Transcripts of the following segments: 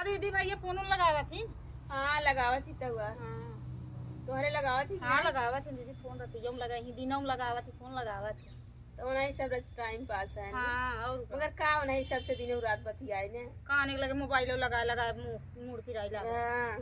दीदी भैया फोन लगावा थी। हाँ लगावा थी तो हुआ तोहरे लगावा थी। हाँ लगावा थी दीदी फोन रतियों में लगा ही दिनों में लगावा थी फोन लगावा थी तो नहीं सब टाइम पास है। हाँ और मगर का नहीं सबसे दिनों रात बतियाए ने कहानी लगे मोबाइल लगा लगा मुड़ फिराई लगा। हाँ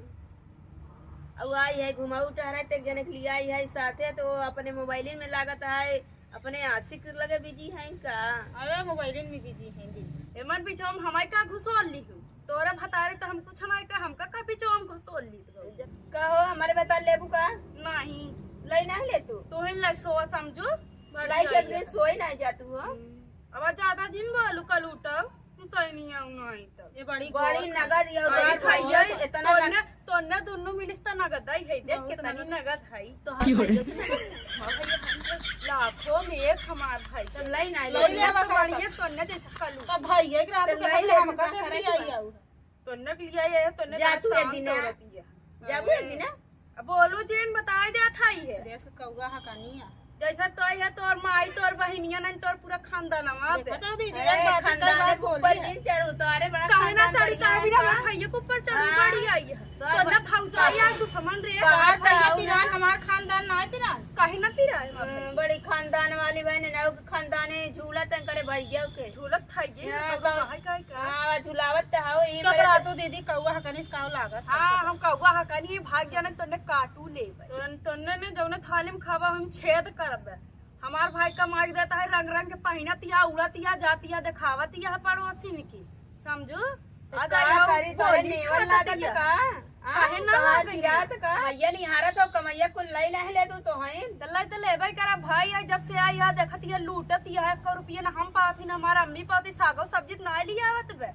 अब आई है घुमाऊ टहरा एक जने के लिए आई है साथे तो अपने मोबाइल में लागत है अपने आशिक लगे बिजी है का। अरे मोबाइल में बिजी है दीदी एमन पीछे हम हमारे का घुसोल ली हूँ तोरा भतारे तो हम कुछ हमारे का हमका का पीछे हम घुसोल ली का हो हमारे बता लेबू का नहीं लई ना ले तू तो हिन लग सोवा समझो लाई के अगले सोई ना जा तू हो अब ज्यादा जिन बालू कल उठाओ सही नहीं आऊंगा आई तो ये बड़ी बड़ी नगद दियो तो भैया इतना तो न दोनों मिलिस्ता नगद आई है देख कितनी नगद है तो लाखों में एक हमार भाई तब लई ना तो बढ़िया तो न जैसा कलू तो भैया के रात तो के ले हम तो कैसे करे आई आऊ तो न लिया है तो न जा तू एक दिन जाबू एक दिन अब बोलू जेन बताए दे था ही है देश का कौगा हा कहानी जैसा तो है तोर माई तोर बहनिया नहीं तोर पूरा खानदान पे बता दीदी ए, एक बात खानदान बात के ऊपर दिन चढ़ू तो अरे बड़ा कहे ना खानदान चढ़ी बढ़िया कहे है ना का? भैया के ऊपर चढ़ी हाँ। बड़ी आई है तो तो न भौजाई या दुश्मन रे बाहर भैया आओ पिरान ना। हमार खानदान ना है पिरान कहे ना पी रहा है बड़ी खानदान वाली बहन ना खानदाने झूला तन करे भैया के झूलत था ये हाँ, तो कहे का हां झूलावत त हाओ ई कब बड़े रातू दीदी कौगा हा कनिस काव लागत हां हम कौवा हकानी भाग जाने तो ने काटू ले तो ने जौने थाली में खावा हम छेद करब हमार भाई कमाई देता है रंग रंग के पहिनतिया उड़तिया जातिया दिखावतिया पड़ोसिन की समझू का करी तो नेवल लागत का काहे ना हां गिरात का भैया निहारा तो कमैया कुल लई लह ले तू है दल्ला तो लेबे करा भाई है जब से आई है देखतिया लूटतिया 1 रुपया ना हम पाती ना हमारा अम्मी पाती सागो सब्जी ना लिया आवत बे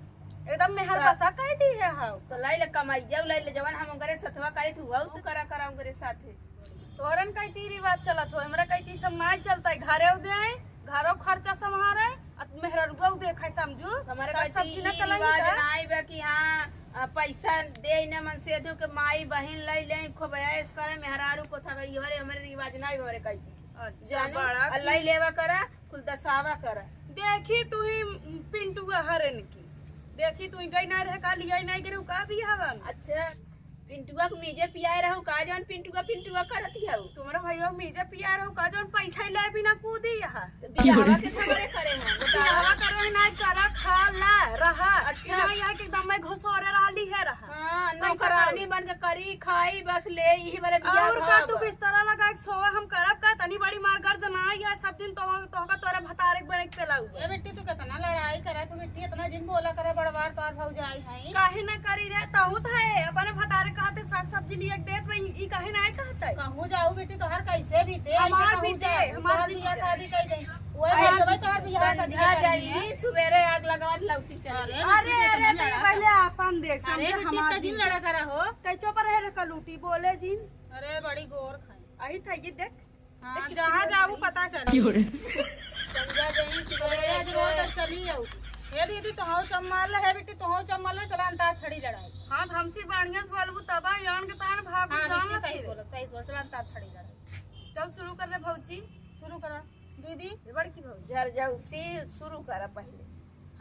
एकदम मेहर बसा कह दी है हां तो लई ले कमैया लई ले जवान हम करे सतवा करे तू हुआ तू करा करा करे साथे तोरन कहती रिवाज चलत हो हमरा कहती सब नहीं चलता है घरे उदे है घरों खर्चा संभारे मेहररुआ देखे समझू हमारे सब सब्जी ना चलाई रिवाज नाई बे कि हां पैसा दे न मन से दो के माई बहन लई ले खोबया इस करे मेहरारू को था गई हमारे हमारे रिवाज नाई हमारे कहती अच्छा बड़ा अल्लाह लेवा करा कुल दसावा करा देखी तू ही पिंटू हरन की देखी तू गई ना रह का लिया नहीं करे का भी हवा अच्छा पिंटुआ को मीजे पियाए रहू का जौन पिंटुआ करती है तुम्हारा भैया मीजे पिया रहो का जौन पैसा ले बिना कूदी यहाँ तो बियाहवा के थमरे करे हैं बियाह करे नहीं करा खा ला रहा अच्छा। ना यहाँ के एकदम में घुसोरे रही है रहा हां नौकरानी बन के करी खाई बस ले यही बारे बियाह और का तू बिस्तरा लगा के सोवा हम करब का तनी बड़ी मार कर जनाई है सब दिन तो का तोरे भतारे बने के पेलाऊ ए बेटी तू कितना लड़ाई करा तू बेटी इतना जिन बोला करे बड़वार तोर भौजाई है काहे न करी रे तहु थे अपने भतारे कहते साग सब्जी लिए देत में ई काहे नहीं कहते कहूं जाऊ बेटी तोहर कैसे भी ते हमार भी ते, हमार भी बियाह ते। शादी कर दे ओए भाई तोहर बियाह शादी जा कर जाई सुबेरे आग लगावत लौटी चली अरे अरे तो पहले अपन देख अरे समझे बेटी हमार का जिन लड़ा करा हो ते चुप रहे रे कलूटी बोले जिन अरे बड़ी गोर खाई आई था ये देख हां जहां जाऊ पता चला समझा जाई सुबेरे आज रोज तक चली जाऊ हे दीदी तो हो चम्मल है बेटी तो हो चम्मल चला अंता छड़ी लड़ाई हां हमसी बढ़िया से बोलबू तबा यान के तान भाग हां जान बेटी सही बोल चला अंता छड़ी लड़ाई चल शुरू कर ले भौजी शुरू करा दीदी ये बड़की भौजी झर जाऊ सी शुरू करा पहले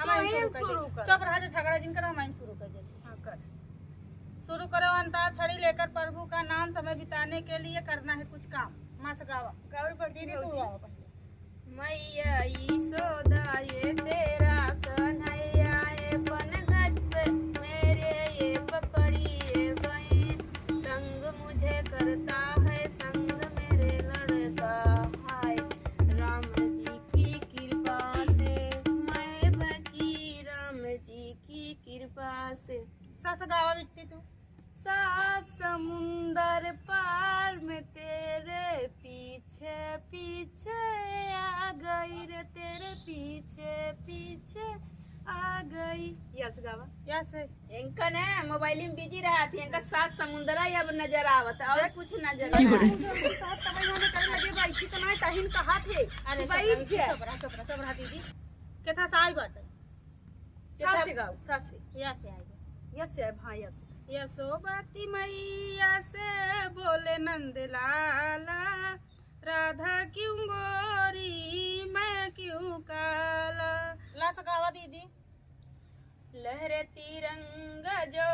हम तो शुरू शुरू कर कर। चुप रहा जो झगड़ा जिन करा हम शुरू कर देते हां कर शुरू करो अंतार छड़ी लेकर प्रभु का नाम समय बिताने के लिए करना है कुछ काम मां से गावा गावर बड़की दीदी तू भौजी गावा पहले मैया यशोदा ये तेरा कन्हैया ये पनघट पे मेरे ये पकड़ी ये बहन तंग मुझे करता है संग मेरे लड़का हाय राम जी की कृपा से मैं बची राम जी की कृपा से सास गावा बिट्टी तू सात समुंदर पार में तेरे पीछे पीछे आ गई रे तेरे पीछे पीछे आ गई यस गावा कैसे इनका ने मोबाइल में बिजी रहा थी इनका सात समुंदर अब नजर आवत और कुछ नजर नहीं लगे भाई तो नहीं तहिन कहा थे अरे भाई चुप रहा दीदी केथा साई बट सासे गाओ सासे यसे आई यस है भाई यस यशोमती मैया से बोले नंद लाला राधा क्यों गोरी मैं क्यों काला ला सकावा दीदी लहरे तिरंगा जो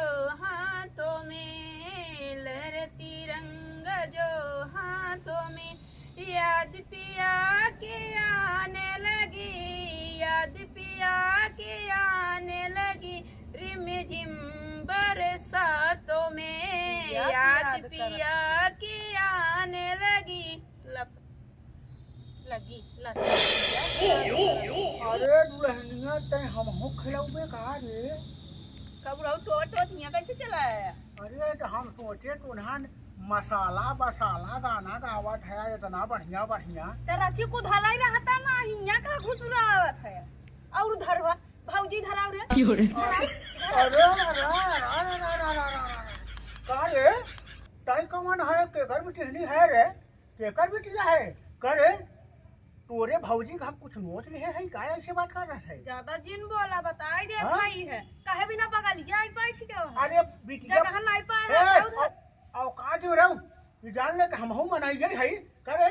याद पिया की आने लगी, याद पिया की आने लगी, रिम झिम बरसातों में याद पिया की आने लगी, लगी अरे दुल्हनिया तय हमहू खिलौबे का रे। कब रहो टोट हियां कैसे चला है? अरे तो हम सोचे तुन्हन मसाला बसाला गाना गावत है इतना बढ़िया बढ़िया। रांची को धलाई रहता ना हिया का घुसुरावत है और उधर भौजी धराव रे अरे का रे तय कौन है केकर बिटिहनी है रे? केकर बिटिया है करे? तोरे भौजी का कुछ नोच रहे है का ऐसे बात कर रहा है? ज्यादा जिन बोला बताई दे हाँ? भाई है कहे बिना बगलिया आई पाई ठीक है अरे बिटिया जगह नहीं पाए है उधर। औकात में रहू जान ले हमहू मनाइए है करे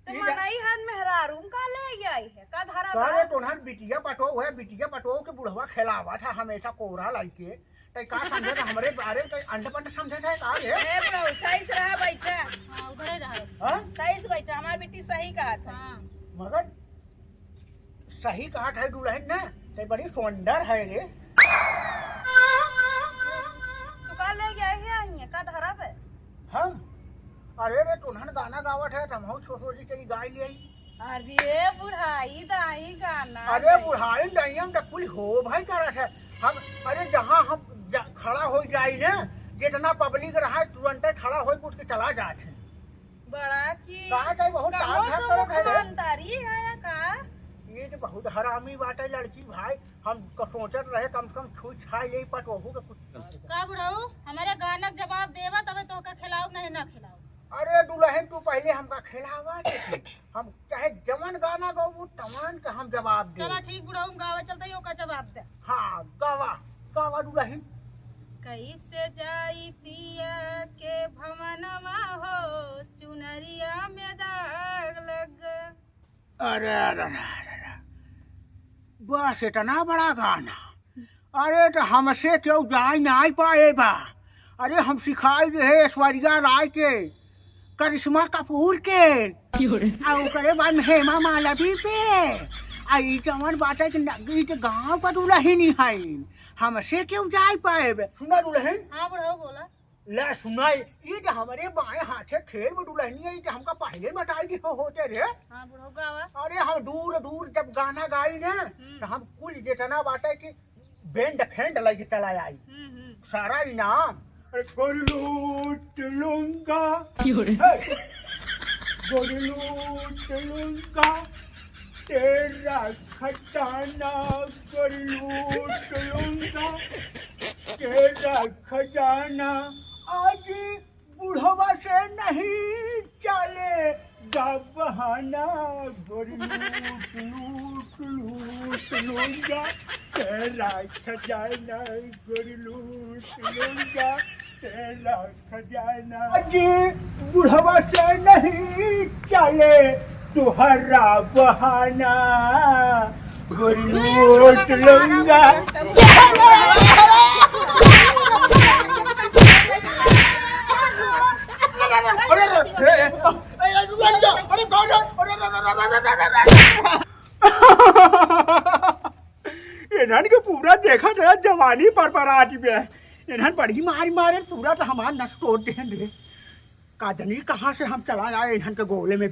तो मनाई है मेहरारू का ले आई है का धारा करे तोहर बिटिया पटो है बिटिया पटो के बुढ़वा खेलावा था हमेशा कोरा लाई के तय का समझे था हमरे बारे में अंडे पंडे समझे था का रे? ए ब्रो सही से रहा बैठा, हाँ उधर ही रहा। हां सही से बैठा, हमारी बेटी सही कहा था। हाँ मगर सही कहा था दुल्हन ने तय बड़ी सुंदर है रे। तू का ले गया है का धारा पे हम अरे रे तुन्हन गाना गावत है हमहू सोची चली गाय ले आई। अरे बुढ़ाई दाई गाना अरे बुढ़ाई डैयम त कुल हो भाई करत है हम। अरे जहाँ हम खड़ा हो जाई ना जितना पब्लिक रहा तुरंत खड़ा हो उठ के चला जात है। बड़ा की का तय बहुत टाइम है करत है रे। ईमानदारी है या का? ये तो बहुत हरामी बात है लड़की भाई। हम सोचत रहे कम से कम छू छाई ले पट वहू के कुछ का बुढ़ऊ हमारे गाना के जवाब देवा तबे तो का खिलाओ नहीं ना खिलाओ। अरे दुल्हन तू पहले हमका खिलावा दे। हम चाहे जमन गाना गाऊ तमन के हम जवाब दे। चला ठीक बुढ़ऊ गावे चलते यो का जवाब दे। हाँ गावा गावा दुल्हन। कैसे जाई पिया के भवनमा हो चुनरिया में दाग लग। अरे अरे अरे बस इतना बड़ा गाना। अरे तो हमसे क्यों जाई नहीं पाए बा? अरे हम सिखाई रहे ऐश्वर्या राय के करिश्मा कपूर के और करे बाद हेमा मालवी पे आई जवन बाटे के गीत गाँव का दुल्हन ही है। हमसे क्यों जाई पाए बे? सुना दुल्हन हाँ बुढ़ऊ बोला। ला सुनाई ये तो हमारे बाएं हाथे खेल में दुल्हनी है तो हमका पहले बताई दी होते रे। हाँ बुढ़ऊ गावा। अरे हम दूर दूर जब गाना गाई ना तो हम कुल जितना बाटे की बैंड फेंड लगे चला आई सारा इनाम लूट लूंगा लूट लूंगा तेरा खजाना लूट लूंगा तेरा खजाना। आज बुढ़वा से नहीं चले बहाना लूट लूट लूट लूंगा तेरा खजाना लूट लूंगा तेरा खजाना। आज बुढ़वा से नहीं चले तुहरा बहाना लूट लूंगा। इन्हन के पूरा देखा था जवानी पर आज पे इन्हन बड़ी मारी मारे पूरा तो हमारा नस तोड़ दे। का जनी कहाँ से हम चला आए इन्हन के गोले में।